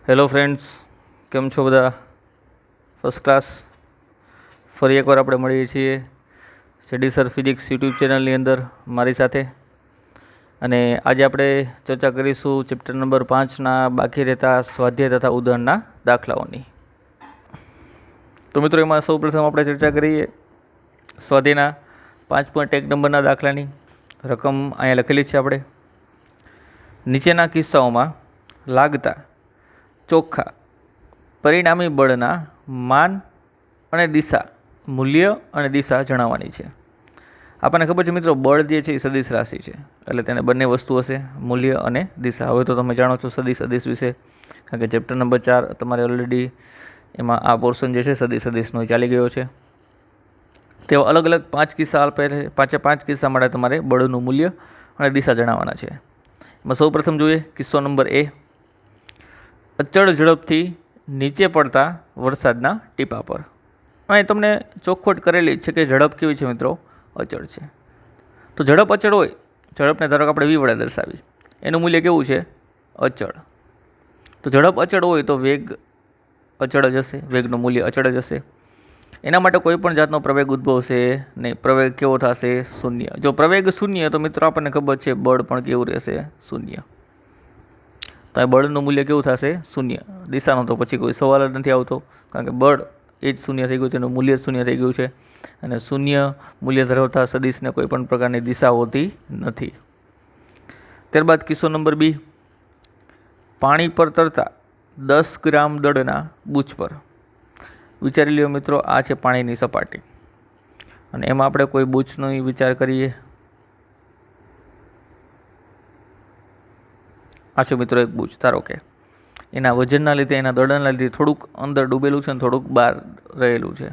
Hello friends, કેમ છો બધા? First class. ફરી એકવાર આપણે મળીએ છીએ સ્ટડી સર ફિઝિક્સ યુટ્યુબ ચેનલની અંદર મારી સાથે. અને આજે આપણે ચર્ચા કરીશું ચેપ્ટર નંબર 5ના બાકી રહેતા સ્વાધ્યાય તથા ઉદાહરણના દાખલાઓની. તો મિત્રો, એમાં સૌપ્રથમ આપણે ચર્ચા કરીએ સ્વાધ્યાયના 5.1 નંબરના દાખલાની. રકમ અહીંયા લખેલી છે આપણે. નીચેના કિસ્સાઓમાં લાગતા ચોખ્ખા પરિણામી બળના માન અને દિશા, મૂલ્ય અને દિશા જણાવવાની છે. આપણને ખબર છે મિત્રો, બળ જે છે એ સદિશ રાશિ છે, એટલે તેને બંને વસ્તુ હશે, મૂલ્ય અને દિશા. હવે તો તમે જાણો છો સદિશ અદિશ વિશે, કારણ કે ચેપ્ટર નંબર 4 તમારે ઓલરેડી એમાં આ પોર્શન જે છે સદિશ અદિશનો ચાલી ગયો છે. તેવા અલગ અલગ 5 કિસ્સા આપેલા છે. 5 કિસ્સા માટે તમારે બળનું મૂલ્ય અને દિશા જણાવવાના છે. એમાં સૌ પ્રથમ જોઈએ કિસ્સો નંબર A. અચળ ઝડપથી નીચે પડતા વરસાદના ટીપા પર. અહીં તમને ચોખવટ કરેલી છે કે ઝડપ કેવી છે મિત્રો? અચળ છે. તો ઝડપ અચળ હોય, ઝડપને ધારો કે આપણે v વડે દર્શાવી, એનું મૂલ્ય કેવું છે? અચળ. તો ઝડપ અચળ હોય તો વેગ અચળ જ હશે, વેગનું મૂલ્ય અચળ જ હશે. એના માટે કોઈ પણ જાતનો પ્રવેગ ઉદ્ભવશે નહીં. પ્રવેગ કેવો થશે? શૂન્ય. જો પ્રવેગ શૂન્ય તો મિત્રો આપણને ખબર છે બળ પણ કેવું રહેશે? શૂન્ય. તો આ બળનું મૂલ્ય કેવું થશે? શૂન્ય. દિશાનો તો પછી કોઈ સવાલ જ નથી આવતો, કારણ કે બળ એ જ શૂન્ય થઈ ગયું, તેનું મૂલ્ય શૂન્ય થઈ ગયું છે. અને શૂન્ય મૂલ્ય ધરાવતા સદિશને કોઈ પણ પ્રકારની દિશા હોતી નથી. ત્યારબાદ કિસ્સો નંબર B. પાણી પર તરતા 10 ગ્રામ દળના બૂચ પર. વિચારી લ્યો મિત્રો, આ છે પાણીની સપાટી અને એમાં આપણે કોઈ બૂચનો વિચાર કરીએ. આ છે મિત્રો એક બૂચ. ધારો કે એના વજનના લીધે, એના દળના લીધે થોડુંક અંદર ડૂબેલું છે અને થોડુંક બહાર રહેલું છે.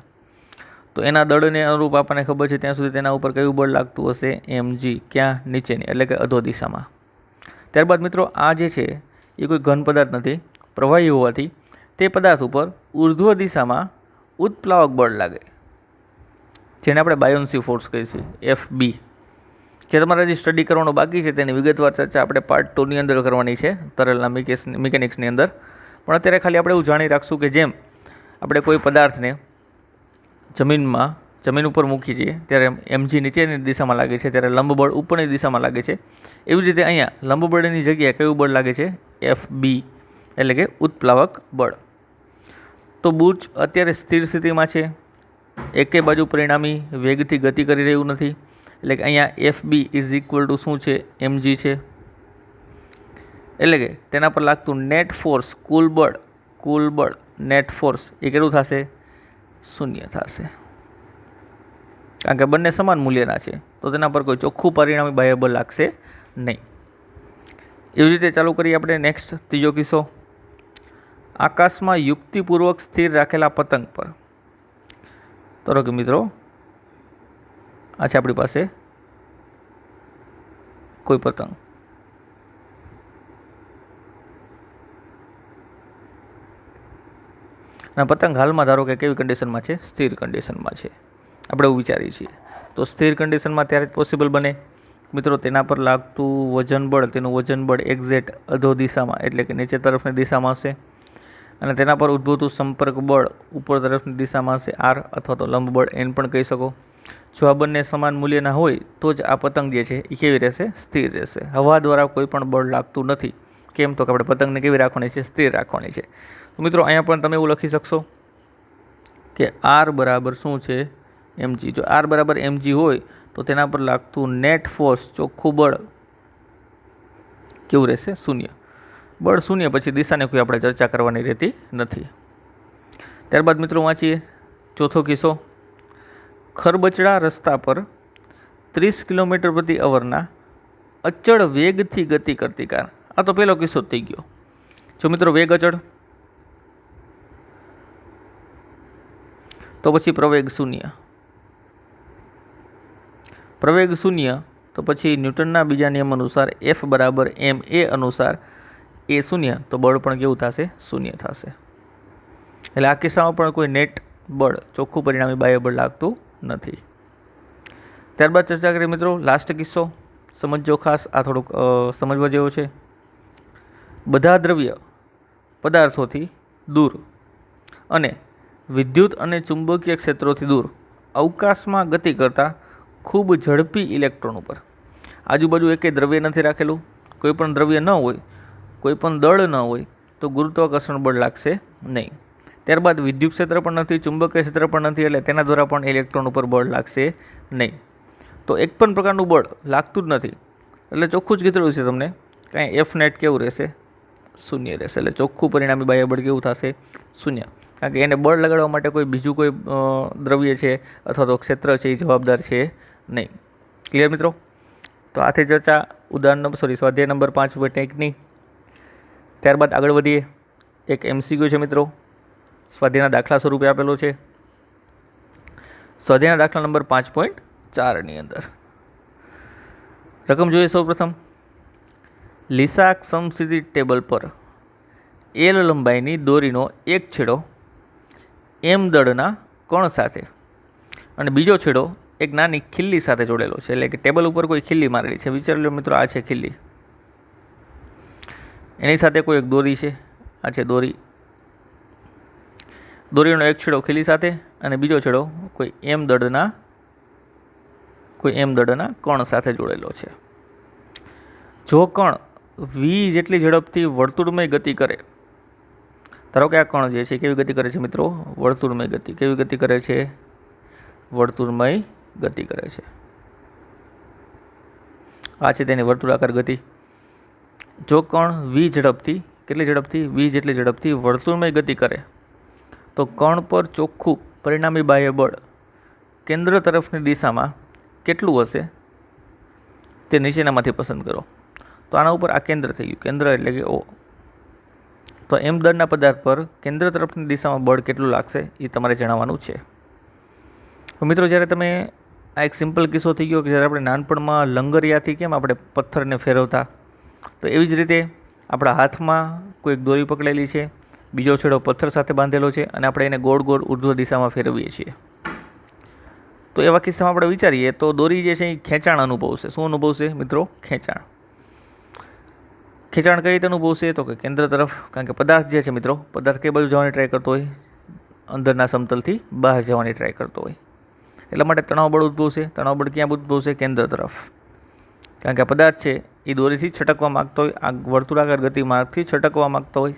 તો એના દળને અનુરૂપ આપણને ખબર છે ત્યાં સુધી તેના ઉપર કયું બળ લાગતું હશે? mg. ક્યાં? નીચેની, એટલે કે અધો દિશામાં. ત્યારબાદ મિત્રો, આ જે છે એ કોઈ ઘન પદાર્થ નથી, પ્રવાહી હોવાથી તે પદાર્થ ઉપર ઉર્ધ્વ દિશામાં ઉત્પ્લાવક બળ લાગે, જેને આપણે બાયોન્સી ફોર્સ કહીએ છીએ, FB. જે તમારે જે સ્ટડી કરવાનો બાકી છે તેની વિગતવાર ચર્ચા આપણે પાર્ટ 2ની અંદર કરવાની છે, તરલના મિકેનિક્સની અંદર. પણ અત્યારે ખાલી આપણે એવું જાણી રાખશું કે જેમ આપણે કોઈ પદાર્થને જમીન ઉપર મૂકી છીએ ત્યારે mg નીચેની દિશામાં લાગે છે, ત્યારે લંબબળ ઉપરની દિશામાં લાગે છે. એવી જ રીતે અહીંયા લંબબળની જગ્યાએ કયું બળ લાગે છે? FB, એટલે કે ઉત્પ્લાવક બળ. તો બૂચ અત્યારે સ્થિર સ્થિતિમાં છે, એકે બાજુ પરિણામી વેગથી ગતિ કરી રહ્યું નથી, એટલે કે અહીંયા FB ઇઝ ઇક્વલ ટુ શું છે? mg છે. એટલે કે તેના પર લાગતું નેટ ફોર્સ, કુલ બળ નેટ ફોર્સ એ કેટલું થશે? શૂન્ય થશે, કારણ કે બંને સમાન મૂલ્યના છે. તો તેના પર કોઈ ચોખ્ખું પરિણામી બાહ્ય બળ લાગશે નહીં. એવી રીતે ચાલુ કરીએ આપણે નેક્સ્ટ ત્રીજો કિસ્સો. આકાશમાં યુક્તિપૂર્વક સ્થિર રાખેલા પતંગ પર. ધારો કે મિત્રો, આ છે આપણી પાસે કોઈ પતંગ, અને પતંગ હાલમાં ધારો કે કેવી કન્ડિશનમાં છે? સ્થિર કન્ડિશનમાં છે. આપણે એવું વિચારીએ છીએ. તો સ્થિર કન્ડિશનમાં ત્યારે જ પોસિબલ બને મિત્રો તેના પર લાગતું વજન બળ, તેનું વજન બળ એક્ઝેક્ટ અધો દિશામાં, એટલે કે નીચે તરફની દિશામાં હશે. અને તેના પર ઉદ્ભવતું સંપર્ક બળ ઉપર તરફની દિશામાં હશે, R, અથવા તો લંબ બળ N પણ કહી શકો. જો આ બંને સમાન મૂલ્યના હોય તો જ આ પતંગ જે છે એ કેવી રહેશે? સ્થિર રહેશે. હવા દ્વારા કોઈ પણ બળ લાગતું નથી. કેમ? તો કે આપણે પતંગને કેવી રાખવાની છે? સ્થિર રાખવાની છે. તો મિત્રો, અહીંયા પણ તમે એવું લખી શકશો કે R બરાબર શું છે? mg. જો R બરાબર mg હોય તો તેના પર લાગતું નેટ ફોર્સ, ચોખ્ખું બળ કેવું રહેશે? શૂન્ય. બળ શૂન્ય, પછી દિશાને કોઈ આપણે ચર્ચા કરવાની રહેતી નથી. ત્યારબાદ મિત્રો વાંચીએ ચોથો કિસ્સો. ખરબચડા રસ્તા પર 30 કિલોમીટર પ્રતિ અવરના અચળ વેગથી ગતિ કરતી કાર. આ તો પહેલો કિસ્સો થઈ ગયો. જો મિત્રો વેગ અચળ, તો પછી પ્રવેગ શૂન્ય. પ્રવેગ શૂન્ય તો પછી ન્યૂટનના બીજા નિયમ અનુસાર F બરાબર ma અનુસાર એ શૂન્ય, તો બળ પણ કેવું થશે? શૂન્ય થશે. એટલે આ કિસ્સામાં પણ કોઈ નેટ બળ, ચોખ્ખું પરિણામી બાહ્ય બળ લાગતું નથી. ત્યારબાદ ચર્ચા કરીએ મિત્રો લાસ્ટ કિસ્સો. સમજજો ખાસ, આ થોડુંક સમજવા જેવો છે. બધા દ્રવ્ય પદાર્થોથી દૂર અને વિદ્યુત અને ચુંબકીય ક્ષેત્રોથી દૂર અવકાશમાં ગતિ કરતા ખૂબ ઝડપી ઇલેક્ટ્રોન ઉપર. આજુબાજુ એકેય દ્રવ્ય નથી રાખેલું, કોઈ પણ દ્રવ્ય ન હોય, કોઈ પણ દળ ન હોય તો ગુરુત્વાકર્ષણ બળ લાગશે નહીં. ત્યારબાદ વિદ્યુત ક્ષેત્ર પણ નથી, ચુંબકીય ક્ષેત્ર પણ નથી, એટલે તેના દ્વારા પણ ઇલેક્ટ્રોન ઉપર બળ લાગશે નહીં. તો એક પણ પ્રકારનું બળ લાગતું જ નથી, એટલે ચોખ્ખું જ કીધેલું છે તમને, કાંઈ એફ નેટ કેવું રહેશે? શૂન્ય રહેશે. એટલે ચોખ્ખું પરિણામી બાહ્ય બળ કેવું થશે? શૂન્ય. કારણ કે એને બળ લગાડવા માટે કોઈ બીજું કોઈ દ્રવ્ય છે અથવા તો ક્ષેત્ર છે એ જવાબદાર છે નહીં. ક્લિયર મિત્રો? તો આથી ચર્ચા સ્વાધ્યાય નંબર 5 ટેકની. ત્યારબાદ આગળ વધીએ. એક MCQ છે મિત્રો, સ્વાધ્યાયના દાખલા સ્વરૂપે આપેલો છે. સ્વાધ્યાયના દાખલા નંબર 5.4ની અંદર રકમ જોઈએ. સૌપ્રથમ, લિસાક સમસ્થિતિ ટેબલ પર L લંબાઈની દોરીનો એક છેડો M દળના કણ સાથે અને બીજો છેડો એક નાની ખિલ્લી સાથે જોડેલો છે. એટલે કે ટેબલ ઉપર કોઈ ખિલ્લી મારેલી છે. વિચારી લો મિત્રો, આ છે ખિલ્લી, એની સાથે કોઈ એક દોરી છે, આ છે દોરી. દોરીનો એક છેડો ખિલ્લી સાથે અને બીજો છેડો કોઈ M દળના કણ સાથે જોડેલો છે. જો કણ v જેટલી ઝડપથી વર્તુળમય ગતિ કરે, ધારો કે આ કણ જે છે કેવી ગતિ કરે છે મિત્રો? વર્તુળમય ગતિ. કેવી ગતિ કરે છે? વર્તુળમય ગતિ કરે છે. આ છે તેની વર્તુળાકાર ગતિ. જો કણ v ઝડપથી, કેટલી ઝડપથી? v જેટલી ઝડપથી વર્તુળમય ગતિ કરે તો કણ પર ચોખ્ખું પરિણામી બાહ્ય બળ કેન્દ્ર તરફની દિશામાં કેટલું હશે તે નીચેનામાંથી પસંદ કરો. તો આના ઉપર આ કેન્દ્ર થઈ ગયું, કેન્દ્ર એટલે કે O. તો M દળના પદાર્થ પર કેન્દ્ર તરફની દિશામાં બળ કેટલું લાગશે એ તમારે જણાવવાનું છે. તો મિત્રો, જ્યારે તમે આ એક સિમ્પલ કિસ્સો થઈ ગયો કે જ્યારે આપણે નાનપણમાં લંગરિયાથી કેમ આપણે પથ્થરને ફેરવતા, તો એવી જ રીતે આપણા હાથમાં કોઈક દોરી પકડેલી છે, બીજો છેડો પથ્થર સાથે બાંધેલો છે અને આપણે એને ગોળ ગોળ ઉર્ધ્વ દિશામાં ફેરવીએ છીએ. તો એવા કિસ્સામાં આપણે વિચારીએ તો દોરી જે છે એ ખેંચાણ અનુભવશે. શું અનુભવશે મિત્રો? ખેંચાણ. ખેંચાણ કઈ રીતે અનુભવશે? તો કે કેન્દ્ર તરફ. કારણ કે પદાર્થ જે છે મિત્રો, પદાર્થ કઈ બાજુ જવાની ટ્રાય કરતો હોય? અંદરના સમતલથી બહાર જવાની ટ્રાય કરતો હોય. એટલા માટે તણાવ બળ ઉદ્ભવશે. તણાવ બળ ક્યાં ઉદ્ભવશે? કેન્દ્ર તરફ. કારણ કે આ પદાર્થ છે એ દોરીથી છટકવા માગતો હોય, આ વર્તુળાકાર ગતિ માર્ગથી છટકવા માગતો હોય,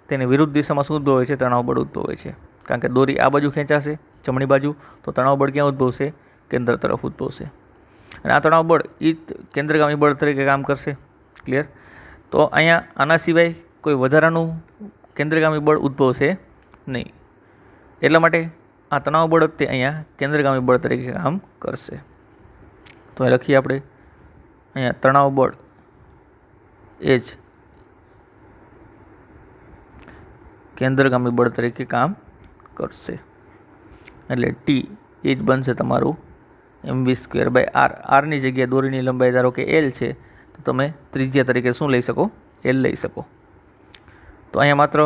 તેની વિરુદ્ધ દિશામાં શું ઉદ્ભવે છે? તણાવ બળ ઉદ્ભવે છે. કારણ કે દોરી આ બાજુ ખેંચાશે, જમણી બાજુ, તો તણાવ બળ ક્યાં ઉદ્ભવશે? કેન્દ્ર તરફ ઉદ્ભવશે. અને આ તણાવ બળ એ કેન્દ્રગામી બળ તરીકે કામ કરશે. ક્લિયર? તો અહીંયા આના સિવાય કોઈ વધારાનું કેન્દ્રગામી બળ ઉદ્ભવશે નહીં. એટલા માટે આ તણાવ બળ તે અહીંયા કેન્દ્રગામી બળ તરીકે કામ કરશે. તો એ લખીએ આપણે અહીંયા તણાવ બળ એ જ કેન્દ્રગામી બળ તરીકે કામ કરશે. એટલે T એ જ બનશે તમારું mv²/r. આરની જગ્યાએ દોરીની લંબાઈ ધારો કે L છે તો તમે ત્રિજ્યા તરીકે શું લઈ શકો? L લઈ શકો. તો અહીંયા માત્ર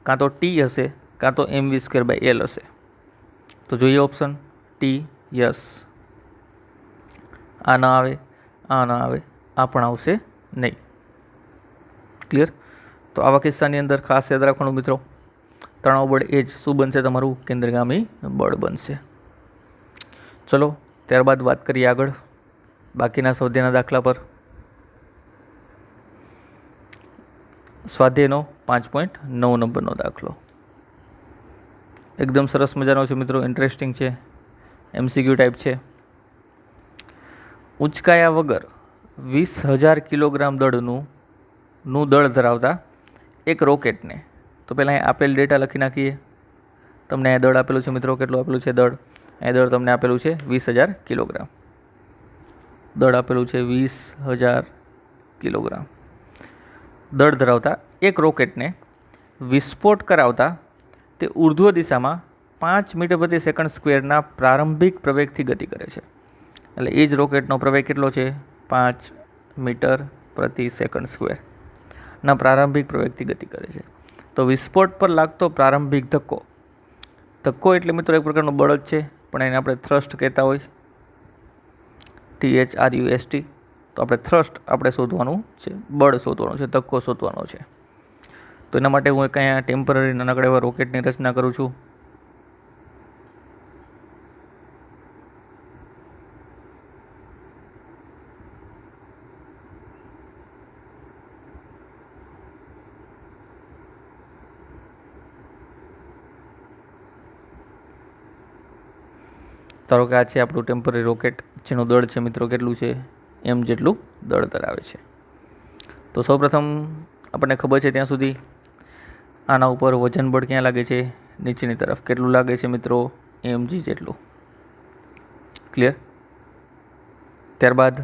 કાં તો T હશે કાં તો mv²/L હશે. તો જોઈએ ઓપ્શન T. યસ, આ ન આવે, આ ન આવે, આ પણ આવશે નહીં. ક્લિયર? તો આવા કિસ્સાની અંદર ખાસ યાદ રાખવાનું મિત્રો, તણાવ બળ એ જ શું બનશે? તમારું કેન્દ્રગામી બળ બનશે. ચલો ત્યારબાદ વાત કરીએ આગળ બાકીના સ્વાધ્યાયના દાખલા પર. સ્વાધ્યાયનો 5.9 નંબરનો દાખલો એકદમ સરસ મજાનો છે મિત્રો, ઇન્ટરેસ્ટિંગ છે, MCQ ટાઈપ છે. ઉંચકાયા વગર 20,000 કિલોગ્રામ દળનું દળ ધરાવતા એક રોકેટને, તો પહેલાં આપેલ ડેટા લખી નાખીએ. તમને અહીંયા દળ આપેલું છે મિત્રો, કેટલું આપેલું છે દળ? અહીં દળ તમને આપેલું છે 20,000 કિલોગ્રામ. દળ આપેલું છે 20,000 કિલોગ્રામ. દળ ધરાવતા એક રોકેટને વિસ્ફોટ કરાવતા તે ઉર્ધ્વ દિશામાં 5 મીટર પ્રતિ સેકન્ડ સ્ક્વેરના પ્રારંભિક પ્રવેગથી ગતિ કરે છે. એટલે એ જ રોકેટનો પ્રવેગ કેટલો છે? 5 મીટર પ્રતિ સેકન્ડ સ્ક્વેરના પ્રારંભિક પ્રવેગથી ગતિ કરે છે. તો વિસ્ફોટ પર લાગતો પ્રારંભિક ધક્કો, ધક્કો એટલે મિત્રો એક પ્રકારનો બળ જ છે, પણ એને આપણે થ્રસ્ટ કહેતા હોય, THRUST. તો આપણે થ્રસ્ટ આપણે શોધવાનું છે, બળ શોધવાનું છે, ધક્કો શોધવાનો છે. તો એના માટે હું એક અહીંયા ટેમ્પરરી નાનકડા એવા રોકેટની રચના કરું છું. ધારો કે આ છે આપણું ટેમ્પરરી રોકેટ, જેનું દળ છે મિત્રો કેટલું છે, એમ જેટલું દળ ધરાવે છે. તો સૌપ્રથમ આપણને ખબર છે ત્યાં સુધી આના ઉપર વજન બળ ક્યાં લાગે છે, નીચેની તરફ. કેટલું લાગે છે મિત્રો, mg જેટલું. ક્લિયર. ત્યારબાદ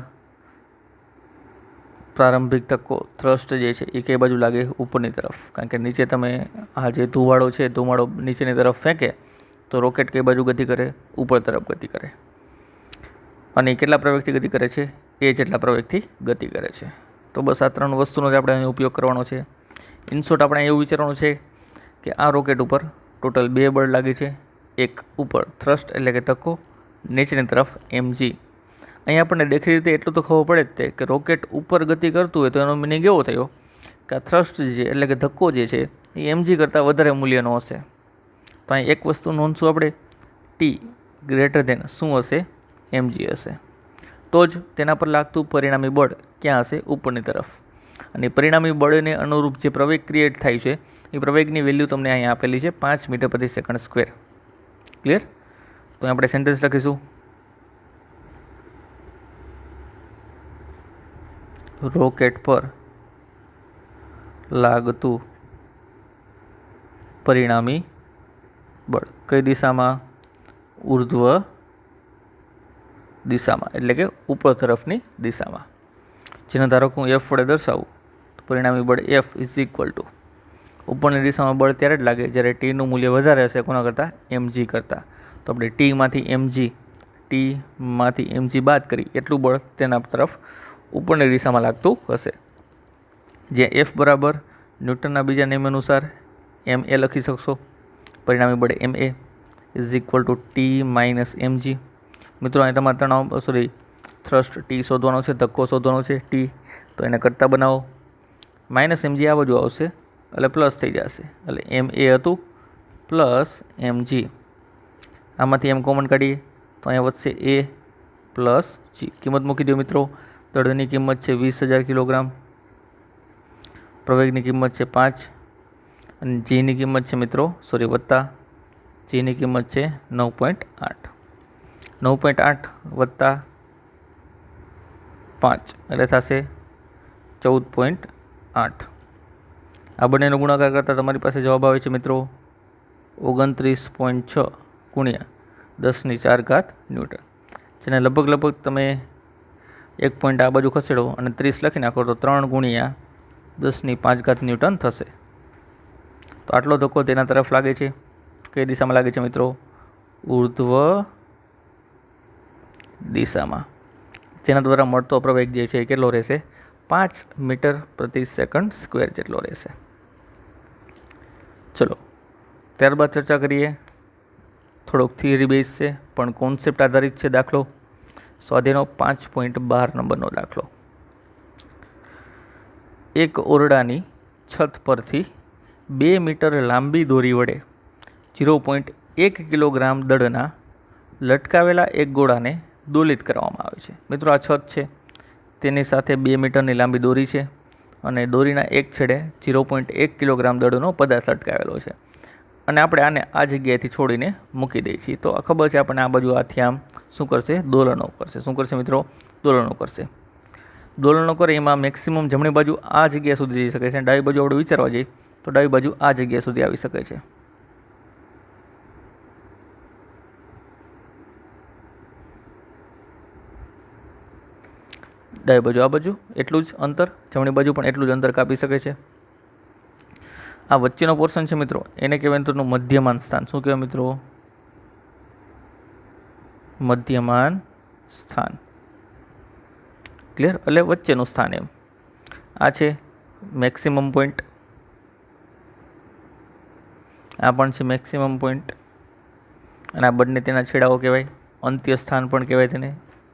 પ્રારંભિક ધક્કો થ્રસ્ટ જે છે એ કઈ બાજુ લાગે, ઉપરની તરફ. કારણ કે નીચે તમે આ જે ધુમાડો છે, ધુમાડો નીચેની તરફ ફેંકે તો રોકેટ કઈ બાજુ ગતિ કરે, ઉપર તરફ ગતિ કરે. અને કેટલા પ્રવેગથી ગતિ કરે છે, એ જેટલા પ્રવેગથી ગતિ કરે છે. તો બસ આ ત્રણ વસ્તુનો જ આપણે અહીં ઉપયોગ કરવાનો છે. ઇન શોર્ટ આપણે એવું વિચારવાનું છે કે આ રોકેટ ઉપર ટોટલ 2 બળ લાગે છે. એક ઉપર થ્રસ્ટ એટલે કે ધક્કો, નીચેની તરફ mg. અહીં આપણને દેખી રીતે એટલું તો ખબર પડે જ તે કે રોકેટ ઉપર ગતિ કરતું હોય તો એનો મિનિંગ એવો થયો કે આ થ્રસ્ટ જે એટલે કે ધક્કો જે છે એ mg કરતાં વધારે મૂલ્યનો હશે. તો અહીં એક વસ્તુ નોંધશું આપણે, t ગ્રેટર દેન શું હશે, mg હશે. તો જ તેના પર લાગતું પરિણામી બળ ક્યાં હશે, ઉપરની તરફ. અને પરિણામી બળને અનુરૂપ જે પ્રવેગ ક્રિએટ થાય છે એ પ્રવેગની વેલ્યુ તમને અહીંયા આપેલી છે 5 મીટર પ્રતિ સેકન્ડ સ્ક્વેર. ક્લિયર. તો આપણે સેન્ટેન્સ લખીશું, રોકેટ પર લાગતું પરિણામી બળ કઈ દિશામાં, ઉર્ધ્વ દિશામાં, એટલે કે ઉપર તરફની દિશામાં. જેને ધારો કે હું f વડે દર્શાવું તો પરિણામી બળ f ઇઝ ઇક્વલ ટુ ઉપરની દિશામાં બળ ત્યારે જ લાગે જ્યારે ટીનું મૂલ્ય વધારે હશે કોના કરતાં, mg કરતાં. તો આપણે ટીમાંથી mg બાદ કરી એટલું બળ તેના તરફ ઉપરની દિશામાં લાગતું હશે. જે f બરાબર ન્યૂટનના બીજા નિયમ અનુસાર ma લખી શકશો. પરિણામી બળ ma is equal to t minus mg. મિત્રો અહીં તમારે થ્રસ્ટ t શોધવાનો છે, ધક્કો શોધવાનો છે t, તો એને કરતા બનાવો. માઇનસ mg આ બાજુ આવશે એટલે પ્લસ થઈ જશે, એટલે ma હતું પ્લસ mg. આમાંથી m કોમન કાઢીએ તો અહીંયા વધશે a પ્લસ g. કિંમત મૂકી દો મિત્રો. દળની કિંમત છે 20,000 કિલોગ્રામ, પ્રવેગની કિંમત છે 5 અને જીની કિંમત છે મિત્રો વત્તા જીની કિંમત છે 9.8. 9.8 વત્તા 5 એટલે થશે 14.8. આ બંનેનો ગુણાકાર કરતાં તમારી પાસે જવાબ આવે છે મિત્રો 29.6 ગુણ્યા 10⁴ ન્યૂટન. જેને લગભગ તમે 1 પોઈન્ટ આ બાજુ ખસેડો અને 30 લખી નાખો તો 3 ગુણ્યા 10⁵ ન્યૂટન થશે. તો આટલો ધક્કો તેના તરફ લાગે છે. કઈ દિશામાં લાગે છે મિત્રો, ઉર્ધ્વ દિશામાં. જેના દ્વારા મળતો પ્રવેગ જે છે એ કેટલો રહેશે, 5 મીટર પ્રતિ સેકન્ડ સ્ક્વેર જેટલો રહેશે. ચલો ત્યારબાદ ચર્ચા કરીએ. થોડોક થિયરી બેઝ છે પણ કોન્સેપ્ટ આધારિત છે. દાખલો સ્વાધ્યાયનો 5.12 નંબરનો દાખલો. એક ઓરડાની છત પરથી 2 મીટર લાંબી દોરી વડે 0.1 કિલોગ્રામ દળના લટકાવેલા એક ગોળાને દોલિત કરવામાં આવે છે. મિત્રો આ છત છે, તેની સાથે 2 મીટરની લાંબી દોરી છે અને દોરીના એક છેડે 0.1 કિલોગ્રામ દળનો પદાર્થ લટકાવેલો છે. અને આપણે આને આ જગ્યાએથી છોડીને મૂકી દઈએ છીએ. તો ખબર છે આપણને આ બાજુ આથી આમ શું કરશે, દોલનો કરશે. શું કરશે મિત્રો, દોલનો કરશે. દોલનો કરે એમાં મેક્સિમમ જમણી બાજુ આ જગ્યા સુધી જઈ શકે છે. ડાબી બાજુ આપણે વિચારવા જઈએ તો ડાબી બાજુ આ જગ્યા સુધી આવી શકે છે. ડાબી બાજુ આ બાજુ એટલું જ અંતર, જમણી બાજુ પણ એટલું જ અંતર કાપી શકે છે. આ વચ્ચેનો પોર્શન છે મિત્રો, એને કહેવાય મિત્રોનું મધ્યમાન સ્થાન. શું કહેવાય મિત્રો, મધ્યમાન સ્થાન. ક્લિયર, એટલે વચ્ચેનું સ્થાન એમ. આ છે મેક્સિમમ પોઈન્ટ, આ પણ છે મેક્સિમમ પોઈન્ટ અને આ બંને તેના છેડાઓ કહેવાય. અંત્ય સ્થાન પણ કહેવાય તેને,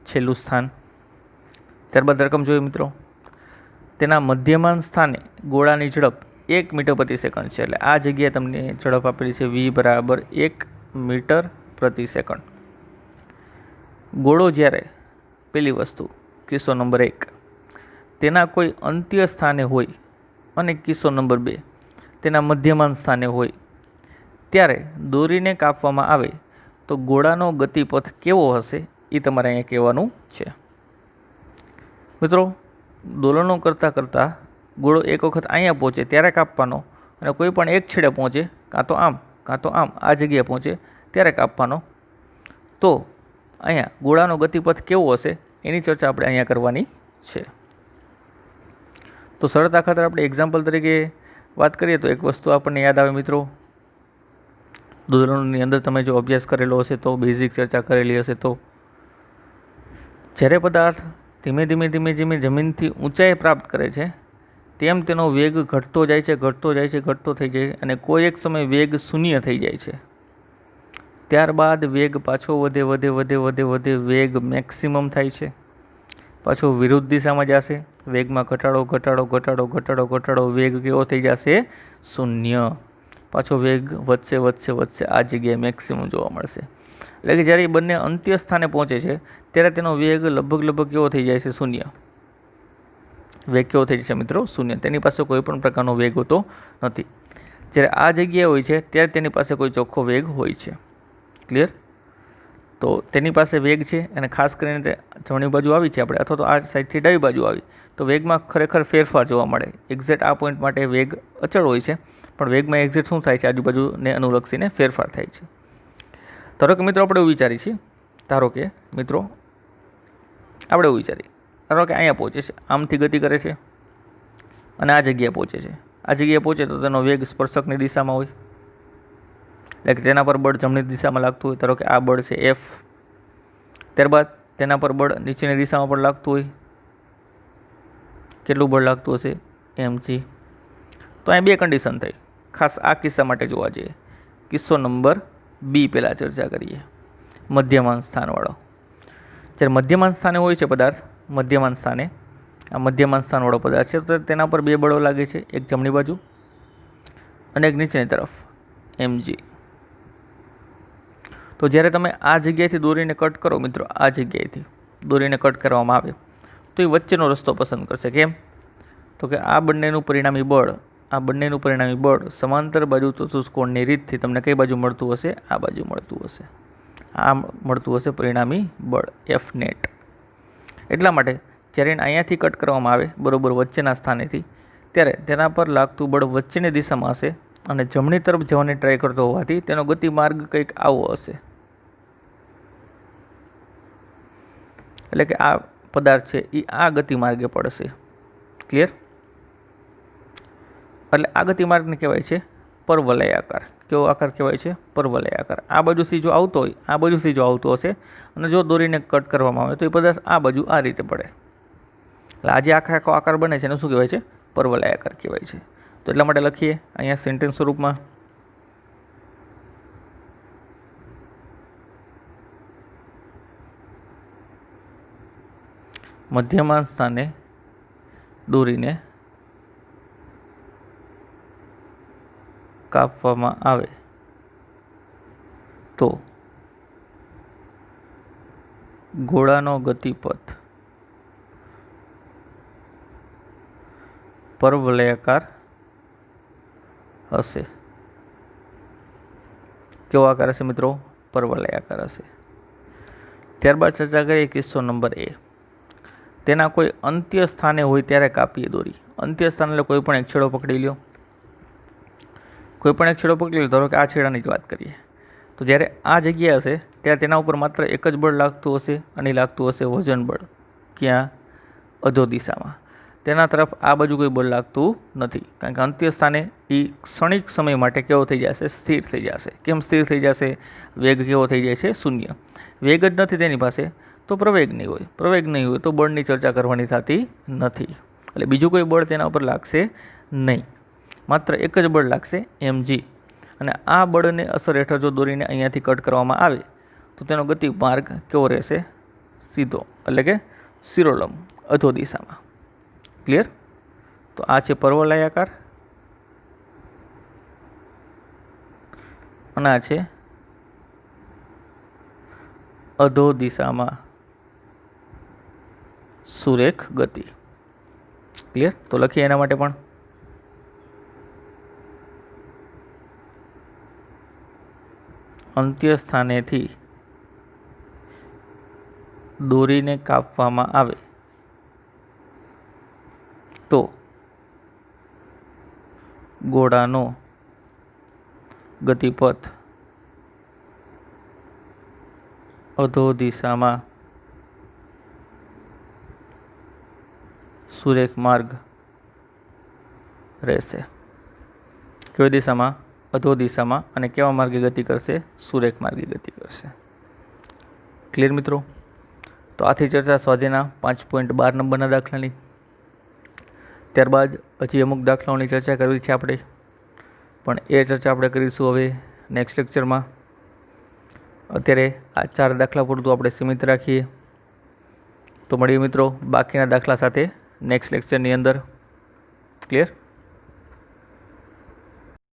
છેલ્લું સ્થાન. ત્યારબાદ રકમ જોઈએ મિત્રો. તેના મધ્યમાન સ્થાને ગોળાની ઝડપ 1 મીટર પ્રતિ સેકન્ડ છે. એટલે આ જગ્યાએ તમને ઝડપ આપેલી છે v બરાબર 1 મીટર પ્રતિ સેકન્ડ. ગોળો જ્યારે પેલી વસ્તુ કિસ્સો નંબર 1 તેના કોઈ અંત્ય સ્થાને હોય અને કિસ્સો નંબર 2 તેના મધ્યમાન સ્થાને હોય ત્યારે દોરીને કાપવામાં આવે તો ગોળાનો ગતિપથ કેવો હશે એ તમારે અહીંયા કહેવાનું છે. મિત્રો, દોલનો કરતાં કરતાં ગોળો એક વખત અહીંયા પહોંચે ત્યારે કાપવાનો અને કોઈ પણ એક છેડે પહોંચે કાં તો આમ આ જગ્યાએ પહોંચે ત્યારે કાપવાનો. તો અહીંયા ગોળાનો ગતિપથ કેવો હશે એની ચર્ચા આપણે અહીંયા કરવાની છે. તો સરળતા ખાતર આપણે એક્ઝામ્પલ તરીકે વાત કરીએ તો એક વસ્તુ આપણને યાદ આવે મિત્રો, દોલનોની અંદર તમે જો અભ્યાસ કરેલો હશે તો બેઝિક ચર્ચા કરેલી હશે તો જ્યારે પદાર્થ ધીમે ધીમે જમીનથી ઊંચાઈ પ્રાપ્ત કરે છે તેમ તેનો વેગ ઘટતો થઈ જાય અને કોઈ એક સમય વેગ શૂન્ય થઈ જાય છે. ત્યારબાદ વેગ પાછો વધે વેગ મેક્સિમમ થાય છે. પાછો વિરુદ્ધ દિશામાં જશે, વેગમાં ઘટાડો વેગ કેવો થઈ જશે? શૂન્ય. પાછો વેગ વધશે આ જગ્યાએ મેક્સિમમ જોવા મળશે. એટલે કે જ્યારે એ બંને અંત્ય સ્થાને પહોંચે છે ત્યારે તેનો વેગ લગભગ કેવો થઈ જાય છે? શૂન્ય. વેગ કેવો થઈ જશે મિત્રો? શૂન્ય. તેની પાસે કોઈ પણ પ્રકારનો વેગ હોતો નથી. જ્યારે આ જગ્યાએ હોય છે ત્યારે તેની પાસે કોઈ ચોખ્ખો વેગ હોય છે. ક્લિયર? તો તેની પાસે વેગ છે અને ખાસ કરીને તે જમણી બાજુ આવી છે આપણે, અથવા તો આ સાઈડથી ડાબી બાજુ આવી તો વેગમાં ખરેખર ફેરફાર જોવા મળે. એક્ઝેક્ટ આ પોઈન્ટ માટે વેગ અચળ હોય છે, પણ વેગમાં એક્ઝેક્ટ શું થાય છે? આજુબાજુને અનુલક્ષીને ફેરફાર થાય છે. ધારો કે મિત્રો આપણે એવું વિચારીએ છીએ, ધારો કે અહીંયા પહોંચે છે, આમથી ગતિ કરે છે અને આ જગ્યાએ પહોંચે તો તેનો વેગ સ્પર્શકની દિશામાં હોય, એટલે કે તેના પર બળ જમણી દિશામાં લાગતું હોય. ધારો કે આ બળ છે F, ત્યારબાદ તેના પર બળ નીચેની દિશામાં પણ લાગતું હોય. કેટલું બળ લાગતું હશે? mg. તો અહીં બે કન્ડિશન થઈ. ખાસ આ કિસ્સા માટે જોવા જઈએ, કિસ્સો નંબર 2 પહેલાં ચર્ચા કરીએ, મધ્યમાન સ્થાનવાળો. જ્યારે મધ્યમાન સ્થાને હોય છે પદાર્થ, મધ્યમાન સ્થાનવાળો પદાર્થ છે તો તેના પર બે બળો લાગે છે, એક જમણી બાજુ અને એક નીચેની તરફ, mg. તો જ્યારે તમે આ જગ્યાએથી દોરીને કટ કરો મિત્રો, આ જગ્યાએથી દોરીને કટ કરવામાં આવે તો એ વચ્ચેનો રસ્તો પસંદ કરશે. કેમ? તો કે આ બંનેનું પરિણામી બળ સમાંતર બાજુ ચતુષ્કોણની રીતથી તમને કઈ બાજુ મળતું હશે? આ બાજુ મળતું હશે. આ મળતું હશે પરિણામી બળ F નેટ. એટલા માટે જ્યારે અહીંયાથી કટ કરવામાં આવે બરોબર વચ્ચેના સ્થાનેથી, ત્યારે તેના પર લાગતું બળ વચ્ચેની દિશામાં હશે અને જમણી તરફ જવાની ટ્રાય કરતો હોવાથી તેનો ગતિમાર્ગ કંઈક આવો હશે. એટલે કે આ પદાર્થ છે એ આ ગતિમાર્ગે પડશે. ક્લિયર? એટલે આ ગતિમાર્ગને કહેવાય છે પરવલયાકાર. કેવો આકાર કહેવાય છે? પરવલયાકાર. આ બાજુથી જો આવતો હશે અને જો દોરીને કટ કરવામાં આવે તો એ પદાર્થ આ બાજુ આ રીતે પડે. એટલે આ જે આખો આકાર બને છે એને શું કહેવાય છે? પરવલયાકાર કહેવાય છે. તો એટલા માટે લખીએ અહીંયા સેન્ટેન્સ સ્વરૂપમાં, મધ્યમાન સ્થાને દોરીને કાપવામાં આવે તો ગોળાનો ગતિપથ પરવલયાકાર હશે. કેવો આકાર હશે મિત્રો? પરવલયાકાર હશે. ત્યારબાદ ચર્ચા કરીએ કિસ્સો નંબર A. તેના કોઈ અંત્ય સ્થાને હોય ત્યારે કાપીએ દોરી. અંત્ય સ્થાન એટલે કોઈ પણ એક છેડો પકડી લો. ધારો કે આ છેડાની જ વાત કરીએ તો જ્યારે આ જગ્યા હશે ત્યારે તેના ઉપર માત્ર એક જ બળ લાગતું હશે અને લાગતું હશે વજન બળ. ક્યાં? અધો દિશામાં. તેના તરફ આ બાજુ કોઈ બળ લાગતું નથી, કારણ કે અંત્ય સ્થાને એ ક્ષણિક સમય માટે કેવો થઈ જશે? સ્થિર થઈ જશે. કેમ સ્થિર થઈ જશે? વેગ કેવો થઈ જાય છે? શૂન્ય. વેગ જ નથી તેની પાસે તો પ્રવેગ નહીં હોય તો બળની ચર્ચા કરવાની થતી નથી. એટલે બીજું કોઈ બળ તેના ઉપર લાગશે નહીં, માત્ર એક જ બળ લાગશે mg. અને આ બળને અસર હેઠળ જો દોરીને અહીંયાથી કટ કરવામાં આવે તો તેનો ગતિ માર્ગ કેવો રહેશે? સીધો, એટલે કે શિરોલંબ, અધો દિશામાં. ક્લિયર? તો આ છે પરવલયાકાર અને આ છે અધો દિશામાં સુરેખ ગતિ. ક્લિયર? તો લખીએ એના માટે પણ અંત્ય સ્થાનેથી દોરીને કાપવામાં આવે તો ઘોડાનો ગતિપથ અધો દિશામાં સુરેખ માર્ગ રહેશે. કેવી દિશામાં? અધો દિશામાં. અને કેવા માર્ગે ગતિ કરશે? સુરેખ માર્ગે ગતિ કરશે. ક્લિયર મિત્રો? તો આથી ચર્ચા સ્વાધ્યાયના 5.12 નંબરના દાખલાની. ત્યારબાદ હજી અમુક દાખલાઓની ચર્ચા કરવી છે આપણે, પણ એ ચર્ચા આપણે કરીશું હવે નેક્સ્ટ લેક્ચરમાં. અત્યારે આ 4 દાખલા પૂરતું આપણે સીમિત રાખીએ. તો મળીએ મિત્રો બાકીના દાખલા સાથે નેક્સ્ટ લેક્ચરની અંદર. ક્લિયર?